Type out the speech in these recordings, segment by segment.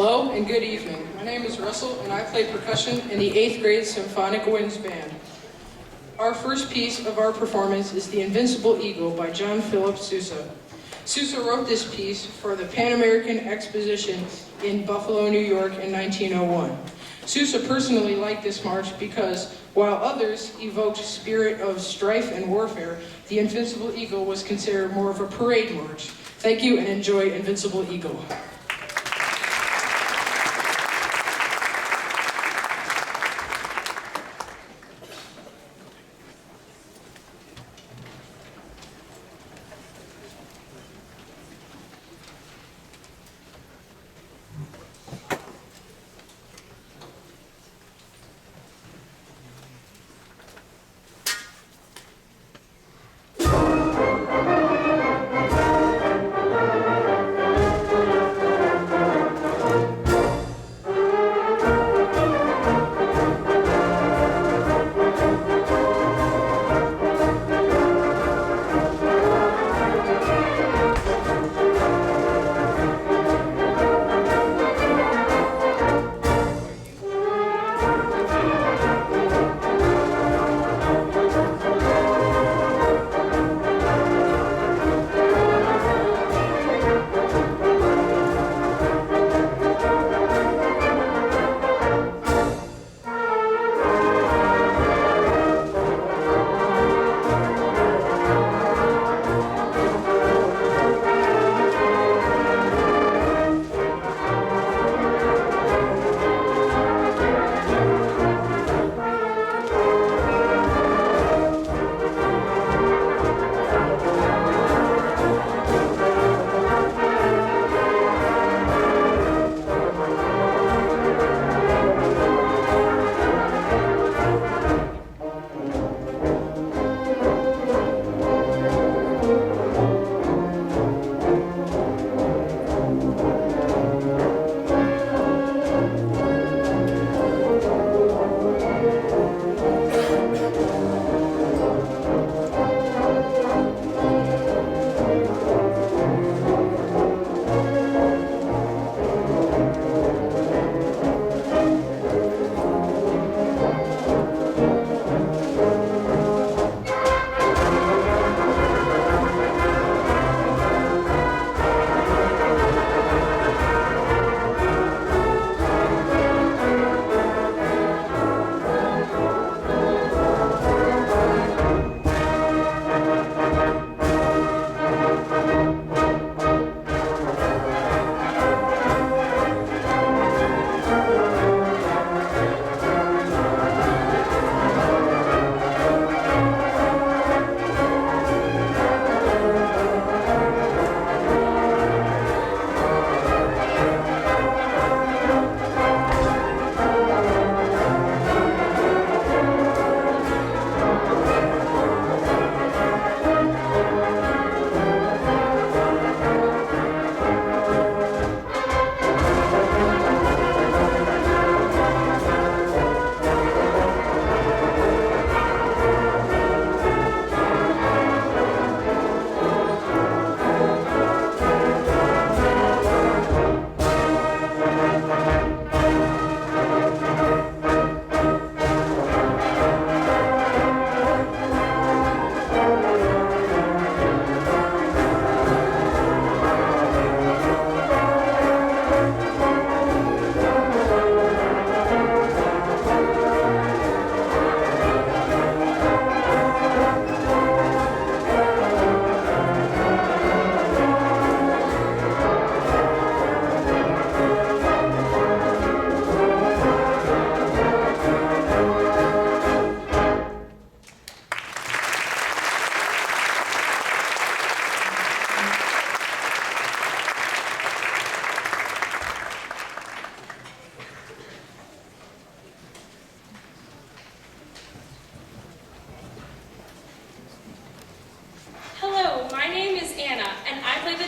Hello and good evening. My name is Russell and I play percussion in the 8th grade Symphonic Winds Band. Our first piece of our performance is The Invincible Eagle by John Philip Sousa. Sousa wrote this piece for the Pan American Exposition in Buffalo, New York in 1901. Sousa personally liked this march because, while others evoked spirit of strife and warfare, The Invincible Eagle was considered more of a parade march. Thank you and enjoy Invincible Eagle.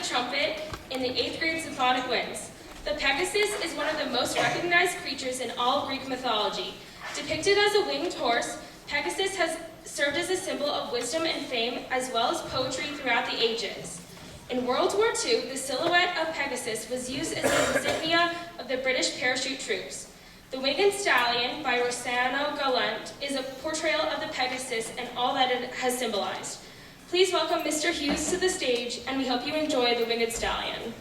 trumpet in the 8th grade Symphonic Winds. The Pegasus is one of the most recognized creatures in all Greek mythology. Depicted as a winged horse, Pegasus has served as a symbol of wisdom and fame, as well as poetry throughout the ages. In World War II, the silhouette of Pegasus was used as the insignia of the British parachute troops. The Winged Stallion by Rossano Gallant is a portrayal of the Pegasus and all that it has symbolized. Please welcome Mr. Hughes to the stage, and we hope you enjoy the Winged Stallion.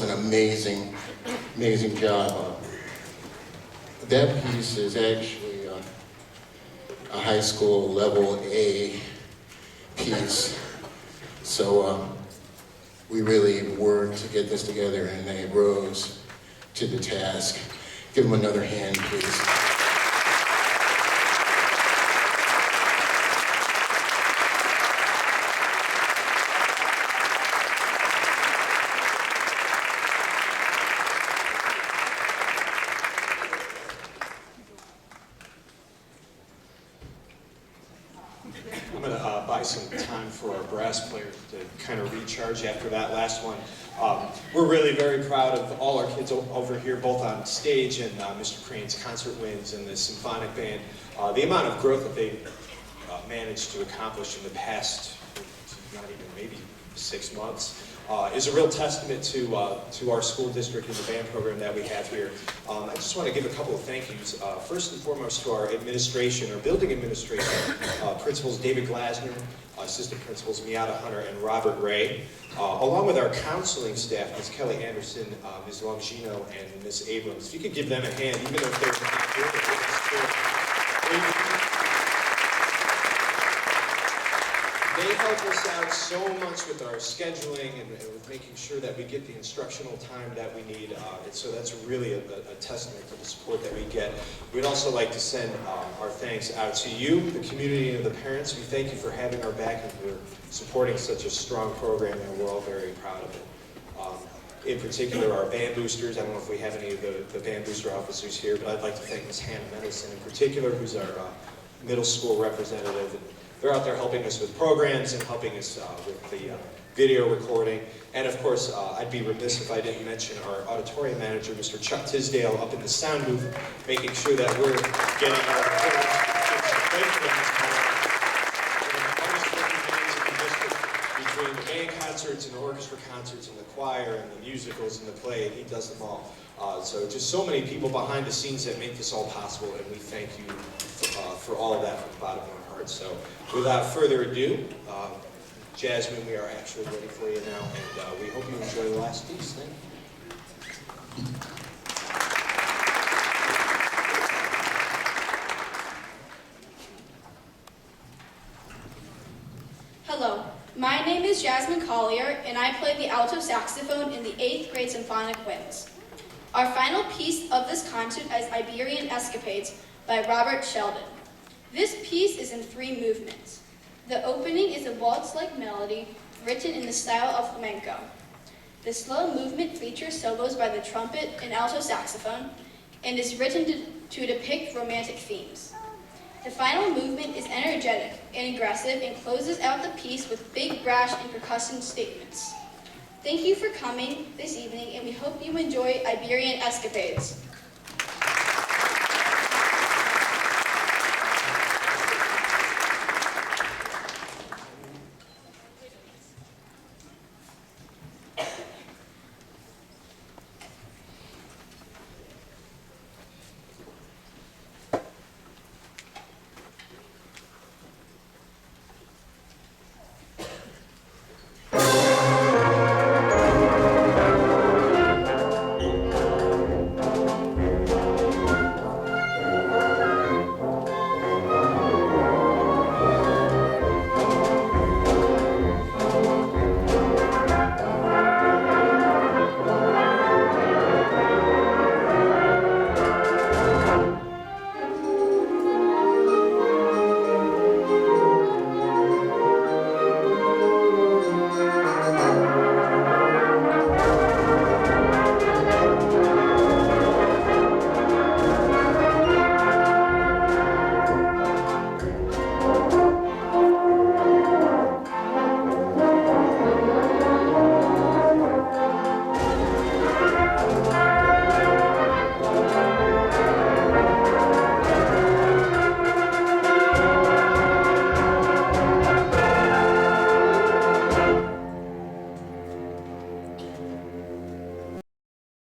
was an amazing job. That piece is actually a high school level A piece. So we really worked to get this together, and they rose to the task. Give them another hand, please. I'm going to buy some time for our brass players to kind of recharge after that last one. We're really very proud of all our kids over here, both on stage and Mr. Crane's concert wins and the Symphonic Band. The amount of growth that they've managed to accomplish in the past, not even maybe 6 months, is a real testament to our school district and the band program that we have here. I just want to give a couple of thank yous. First and foremost to our administration, our building administration, principals David Glasner, assistant principals Miata Hunter and Robert Ray, along with our counseling staff, Ms. Kelly Anderson, Ms. Longino, and Ms. Abrams. If you could give them a hand, even though they're not here, they help us out so much with our scheduling and with making sure that we get the instructional time that we need. And so that's really a testament to the support that we get. We'd also like to send our thanks out to you, the community, and the parents. We thank you for having our back and for supporting such a strong program, and we're all very proud of it. In particular, our band boosters. I don't know if we have any of the band booster officers here, but I'd like to thank Ms. Hannah Medicine in particular, who's our middle school representative. And they're out there helping us with programs and helping us with the video recording. And of course, I'd be remiss if I didn't mention our auditorium manager, Mr. Chuck Tisdale, up in the sound booth, making sure that we're getting our between the band concerts and the orchestra concerts and the choir and the musicals and the play, he does them all. So just so many people behind the scenes that make this all possible, and we thank you for all of that from the bottom of our hearts. So without further ado, Jasmine, we are actually ready for you now, and we hope you enjoy the last piece. Thank you. Hello, my name is Jasmine Collier, and I play the alto saxophone in the 8th grade Symphonic Winds. Our final piece of this concert is Iberian Escapades by Robert Sheldon. This piece is in 3 movements. The opening is a waltz-like melody written in the style of flamenco. The slow movement features solos by the trumpet and alto saxophone and is written to depict romantic themes. The final movement is energetic and aggressive and closes out the piece with big brass and percussion statements. Thank you for coming this evening, and we hope you enjoy Iberian Escapades.